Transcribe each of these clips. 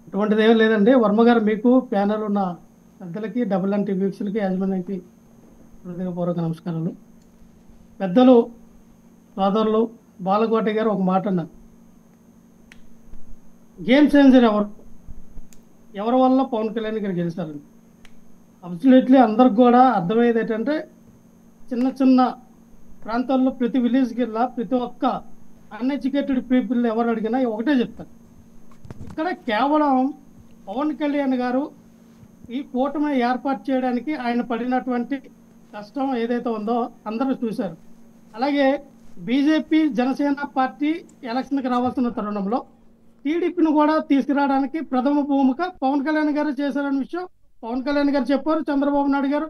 అటువంటిది ఏం లేదండి. వర్మ గారు మీకు ప్యానెల్ ఉన్న పెద్దలకి, డబుల్ ఎన్ టీవీ వీక్షకులకి, యాజమాన్యానికి హృదయపూర్వక నమస్కారాలు. పెద్దలు సోదరులు బాలకోటి గారు ఒక మాట అన్నారు. గేమ్ చేంజర్ ఎవరు, ఎవరి వల్ల పవన్ కళ్యాణ్ గారు గెలిచారండి. అబ్సల్యూట్లీ అందరికి కూడా అర్థమయ్యేది ఏంటంటే, చిన్న చిన్న ప్రాంతాల్లో ప్రతి విలేజ్కి వెళ్ళా ప్రతి ఒక్క అన్ఎడ్యుకేటెడ్ పీపుల్ ఎవరు అడిగినా ఒకటే చెప్తారు. ఇక్కడ కేవలం పవన్ కళ్యాణ్ గారు ఈ కూటమి ఏర్పాటు చేయడానికి ఆయన పడినటువంటి కష్టం ఏదైతే ఉందో అందరూ చూశారు. అలాగే బీజేపీ జనసేన పార్టీ ఎలక్షన్కి రావాల్సిన తరుణంలో టీడీపీని కూడా తీసుకురావడానికి ప్రథమ భూమిక పవన్ కళ్యాణ్ గారు చేశారనే విషయం పవన్ కళ్యాణ్ గారు చెప్పారు, చంద్రబాబు నాయుడు గారు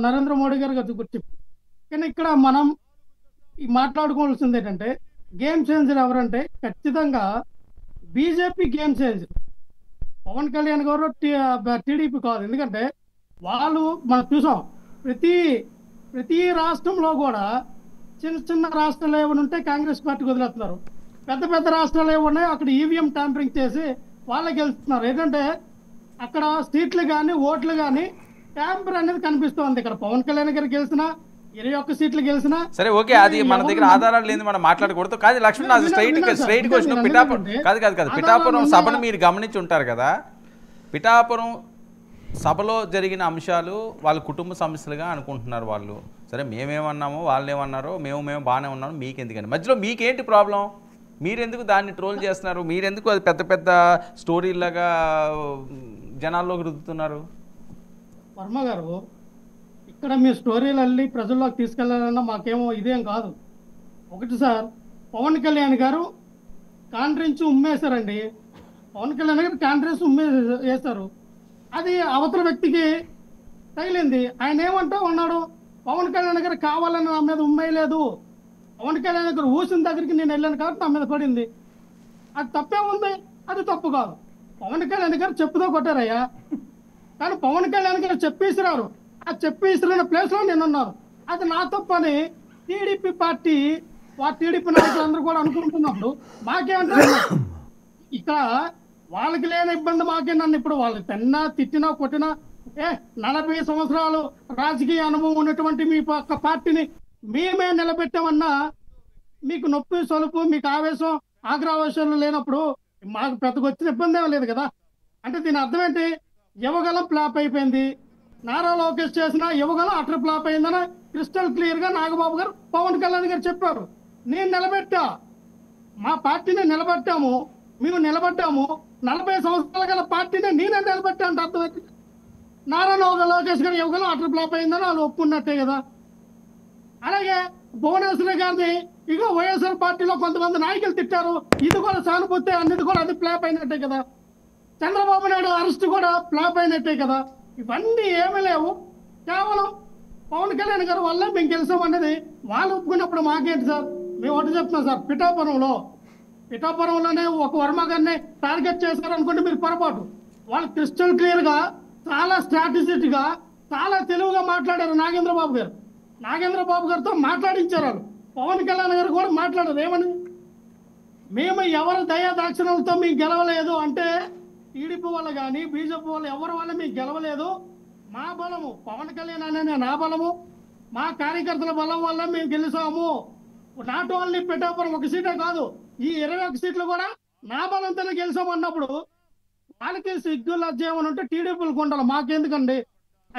నరేంద్ర మోడీ గారు చెప్పారు. కానీ ఇక్కడ మనం మాట్లాడుకోవాల్సింది ఏంటంటే, గేమ్ చేంజర్ ఎవరంటే ఖచ్చితంగా BJP game changer. Pawan Kalyan గారు టీడీపీ కాదు. ఎందుకంటే వాళ్ళు మనం చూసాం, ప్రతి ప్రతి రాష్ట్రంలో కూడా చిన్న చిన్న రాష్ట్రాలు ఏమైనా ఉంటే కాంగ్రెస్ పార్టీకి వదిలేస్తున్నారు. పెద్ద పెద్ద రాష్ట్రాలు ఏమున్నాయి అక్కడ ఈవీఎం ట్యాంపరింగ్ చేసి వాళ్ళకి గెలుస్తున్నారు. ఏంటంటే అక్కడ సీట్లు కానీ ఓట్లు కానీ ట్యాంపర్ అనేది కనిపిస్తుంది. ఇక్కడ పవన్ కళ్యాణ్ గారు గెలిచినా 21 సీట్లు గెలిచినా సరే ఓకే, అది మన దగ్గర ఆధారాలు లేదు, మనం మాట్లాడకూడదు. కాదు లక్ష్మణ్, అది స్ట్రైట్ క్వశ్చన్. పిఠాపురం కాదు పిఠాపురం సభను మీరు గమనించి ఉంటారు కదా. పిఠాపురం సభలో జరిగిన అంశాలు వాళ్ళ కుటుంబ సమస్యలుగా అనుకుంటున్నారు వాళ్ళు. సరే మేమేమన్నామో వాళ్ళు ఏమన్నారో మేము బాగానే ఉన్నాము, మీకెందుకని మధ్యలో మీకేంటి ప్రాబ్లం? మీరెందుకు దాన్ని ట్రోల్ చేస్తున్నారు? మీరెందుకు అది పెద్ద పెద్ద స్టోరీలాగా జనాల్లోకి రుద్దుతున్నారు? వర్మ గారు, ఇక్కడ మీ స్టోరీలు అల్లి ప్రజల్లోకి తీసుకెళ్లాలన్నా మాకేమో ఇదేం కాదు. ఒకటి సార్, పవన్ కళ్యాణ్ గారు కాంట్రించి ఉమ్మేశారండి. పవన్ కళ్యాణ్ గారు కాంట్రించి వేశారు. అది అవతల వ్యక్తికి తగిలింది. ఆయన ఏమంటా ఉన్నాడు, పవన్ కళ్యాణ్ గారు కావాలని నా మీద ఉమ్మేయలేదు, పవన్ కళ్యాణ్ గారు ఊసిన దగ్గరికి నేను వెళ్ళాను కాబట్టి నా మీద పడింది. అది తప్పే ఉంది, అది తప్పు కాదు. పవన్ కళ్యాణ్ గారు చెప్పుతో కొట్టారయ్యా, కానీ పవన్ కళ్యాణ్ గారు చెప్పేసిరారు. ఆ చెప్పేసిన ప్లేస్లో నేనున్నాను, అది నా తప్పు అని టీడీపీ పార్టీ టీడీపీ నాయకులందరూ కూడా అనుకుంటున్నప్పుడు మాకేమంటారు? ఇక్కడ వాళ్ళకి లేని ఇబ్బంది మాకే. నన్ను ఇప్పుడు వాళ్ళు తిట్టినా కొట్టినా 40 సంవత్సరాలు రాజకీయ అనుభవం ఉన్నటువంటి మీ పక్క పార్టీని మేమే నిలబెట్టామన్నా మీకు నొప్పి సొలుపు, మీకు ఆవేశం ఆగ్రహావేశాలు లేనప్పుడు మాకు పెద్దగా వచ్చిన ఇబ్బంది ఏమీ లేదు కదా. అంటే దీని అర్థం ఏంటి? యువగలం ఫ్లాప్ అయిపోయింది, నారా లోకేష్ చేసిన యువగలం అటర్ ఫ్లాప్ అయిందని క్రిస్టల్ క్లియర్ గా నాగబాబు గారు పవన్ కళ్యాణ్ గారు చెప్పారు. నేను నిలబెట్టా, మా పార్టీని నిలబెట్టాము, మేము నిలబడ్డాము. 40 సంవత్సరాల గల పార్టీని నేనే నిలబెట్టా అంటే అర్థం. నారా లోకేష్ గారు యువగలం అటర్ ఫ్లాప్ అయిందని వాళ్ళు ఒప్పుకున్నట్టే కదా. అలాగే భువనేశ్వర్ గారిని ఇక వైఎస్ఆర్ పార్టీలో కొంతమంది నాయకులు తిట్టారు, ఇది కూడా సానుభూతి, అన్నిటి కూడా అది ఫ్లాప్ అయినట్టే కదా. చంద్రబాబు నాయుడు అరెస్ట్ కూడా ఫ్లాప్ అయినట్టే కదా. ఇవన్నీ ఏమీ లేవు, కేవలం పవన్ కళ్యాణ్ గారు వల్ల మేము గెలిచామన్నది వాళ్ళు ఒప్పుకున్నప్పుడు మాకేంటి సార్? మేము ఒకటి చెప్తున్నాం సార్, పిఠాపురంలోనే ఒక వర్మ గారిని టార్గెట్ చేశారనుకుంటే మీరు పొరపాటు. వాళ్ళు క్రిస్టల్ క్లియర్ గా, చాలా స్ట్రాటజిక్ గా, చాలా తెలివిగా మాట్లాడారు. నాగేంద్ర బాబు గారితో మాట్లాడించారు వాళ్ళు. పవన్ కళ్యాణ్ గారు కూడా మాట్లాడారు. ఏమని? మేము ఎవరి దయా దాక్షిణ్యాలతో మీకు గెలవలేదు అంటే, టీడీపీ వల్ల కానీ బీజేపీ వల్ల ఎవరి వల్ల మీకు గెలవలేదు, మా బలము పవన్ కళ్యాణ్ అనే నా బలము, మా కార్యకర్తల బలం వల్ల మేము గెలిచాము. నాట్ ఓన్లీ పిఠాపురం ఒక సీటే కాదు, ఈ 21 సీట్లు కూడా నా బలంతోనే గెలిచామన్నప్పుడు వాళ్ళకి సిగ్గు లజ్జ ఏమని ఉంటే టీడీపీలకు ఉండాలి, మాకెందుకండి?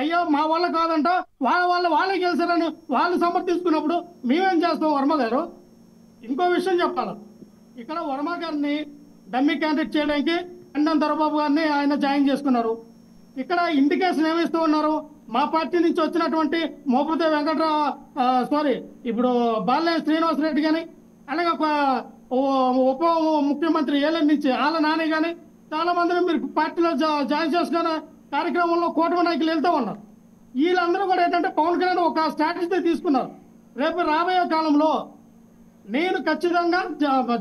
అయ్యో మా వల్ల కాదంట, వాళ్ళే గెలిచారని వాళ్ళు సమర్థించుకున్నప్పుడు మేమేం చేస్తాం? వర్మ గారు, ఇంకో విషయం చెప్పాలి. ఇక్కడ వర్మ గారిని డమ్మీ క్యాండిడేట్ చేయడానికి అన్నం దొరబాబు గారిని ఆయన జాయిన్ చేసుకున్నారు. ఇక్కడ ఇండికేషన్ ఏమిస్తూ ఉన్నారు? మా పార్టీ నుంచి వచ్చినటువంటి మోపతి ఇప్పుడు బాలినేని శ్రీనివాస్ రెడ్డి కానీ, అలాగే ఉప ముఖ్యమంత్రి ఏలూరు నుంచి ఆళ్ళ నాని కానీ చాలా మందిని మీరు పార్టీలో జాయిన్ చేసుకున్న కార్యక్రమంలో కూటమి నాయకులు వెళ్తూ ఉన్నారు. వీళ్ళందరూ కూడా ఏంటంటే పవన్ కళ్యాణ్ ఒక స్ట్రాటజీ తీసుకున్నారు. రేపు రాబోయే కాలంలో నేను ఖచ్చితంగా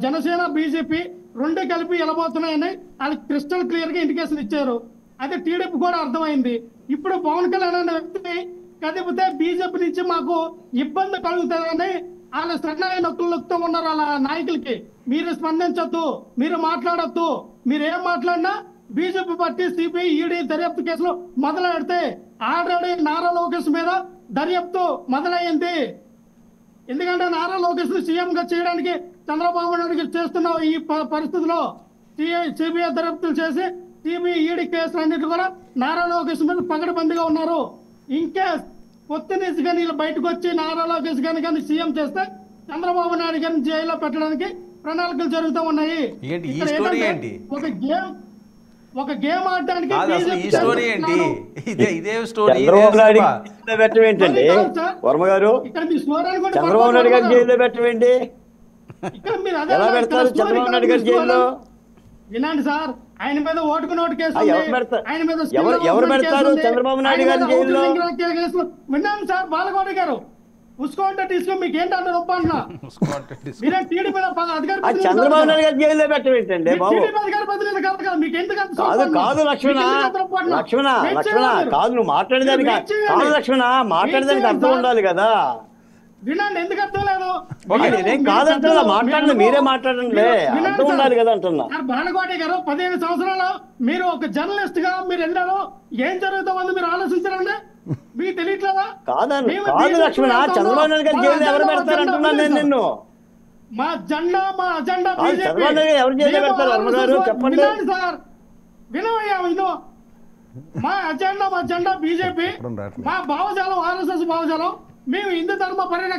జనసేన బీజేపీ రెండు కలిపి వెళ్ళబోతున్నాయని వాళ్ళకి క్రిస్టల్ క్లియర్ గా ఇండికేషన్ ఇచ్చారు. అదే టీడీపీ కూడా అర్థమైంది. ఇప్పుడు పవన్ కళ్యాణ్ అనే వ్యక్తిని కదిపితే బీజేపీ నుంచి మాకు ఇబ్బంది కలుగుతుందని వాళ్ళ సన్నాయి నొక్కులతో ఉన్నారు వాళ్ళ నాయకులకి. మీరు స్పందించొద్దు, మీరు మాట్లాడొద్దు. మీరు ఏం మాట్లాడినా బీజేపీ పార్టీ సిబిఐ ఈడీ దర్యాప్తు కేసులు మొదలెడితే ఆల్రెడీ నారా లోకేష్ మీద దర్యాప్తు మొదలయ్యింది. ఎందుకంటే నారా లోకేష్ ను సీఎం గా చేయడానికి చంద్రబాబు నాయుడు చేస్తున్న ఈ పరిస్థితిలో సిబిఐ దర్యాప్తులు చేసి సిబిఐ ఈడీ కేసులు అన్నిటి కూడా నారా లోకేష్ మీద పకడ్బందీగా ఉన్నారు. ఇంకేస్ పొత్తునేసి కానీ వీళ్ళు బయటకు వచ్చి నారా లోకేష్ గారిని కానీ సీఎం చేస్తే చంద్రబాబు నాయుడు గారిని జైల్లో పెట్టడానికి ప్రణాళికలు జరుగుతూ ఉన్నాయి. ఏంటి ఈ ఇక్కడ స్టోరీ ఏంటంటే ఏంటి? ఒక గేమ్ ఆడడానికి కాదు అసలు ఈ BJP స్టోరీ ఏంటి? ఇదే స్టోరీ. చంద్రబాబు నాయుడు జైల్లో పెట్టడం ఏంటండి వర్మ గారు? ఇక్కడ మీ స్టోరీ కూడా చంద్రబాబు నాయుడు గారు జైల్లో పెట్టడం ఏంటి? ఇక్కడ మీరు అదే ఎలా పెడతారు చంద్రబాబు నాయుడు గారు జైల్లో? వినండి సార్, ఆయన మీద ఓటుకు నోటు కేసు ఉంది. ఎవరు పెడతారు? ఆయన మీద ఎవరు పెడతారు చంద్రబాబు నాయుడు గారి జైల్లో? విన్నాను సార్, బాలకోటి గారు ఉసుకోంటే తీసుకో, మీకు ఏంటంటే రొప్ప అంటున్నా. మీరే టీడీ మీద అధికారి ఆ చంద్రబాబు నాయుడు గారు జైల్లో పెట్టడం ఏంటండి బాబు? అధికారి బదిలీ కాదు కదా, మీకు ఎందుకు అంత కాదు కోపం? కాదు లక్ష్మణ మీకు ఎందుకు అంత కోపం? లక్ష్మణ వెయిట్ లక్ష్మణ చేయాలి. కాదు, నువ్వు మాట్లాడేదానికి వెయిట్ చేయాలి. కాదు లక్ష్మణ, మాట్లాడేదానికి వెయిట్ అర్థం చేయాలి ఉండాలి కదా. వినండి, ఎందుకు అర్థం లేదు? నేనేం కాదంటున్నా, మాట్లాడండి, మీరే మాట్లాడండి, అర్థం ఉండాలి కదా అంటున్నా. బాలకోటి గారు 15 సంవత్సరాలు మీరు ఒక జర్నలిస్ట్ గా మీరు వెళ్ళారు, ఏం జరుగుతుందో మీరు ఆలోచించారండి? మీకు తెలియట్లేదా? కాదు లక్ష్మణ, చంద్రబాబు నాయుడు గారు జైలు ఎవరు పెడతారు అంటున్నాను నేను నిన్ను. మా జెండా మా అజెండా కాదు, చంద్రబాబు నాయుడు గారు ఎవరు జైలు పెడతారు వర్మ గారు చెప్పండి. వినండి సార్, వినవయ్యా విను. మా అజెండా బీజేపీ, మా భావజాలం ఆర్ఎస్ఎస్ భావజాలం. మేము హిందూ ధర్మ పరిరక్షణ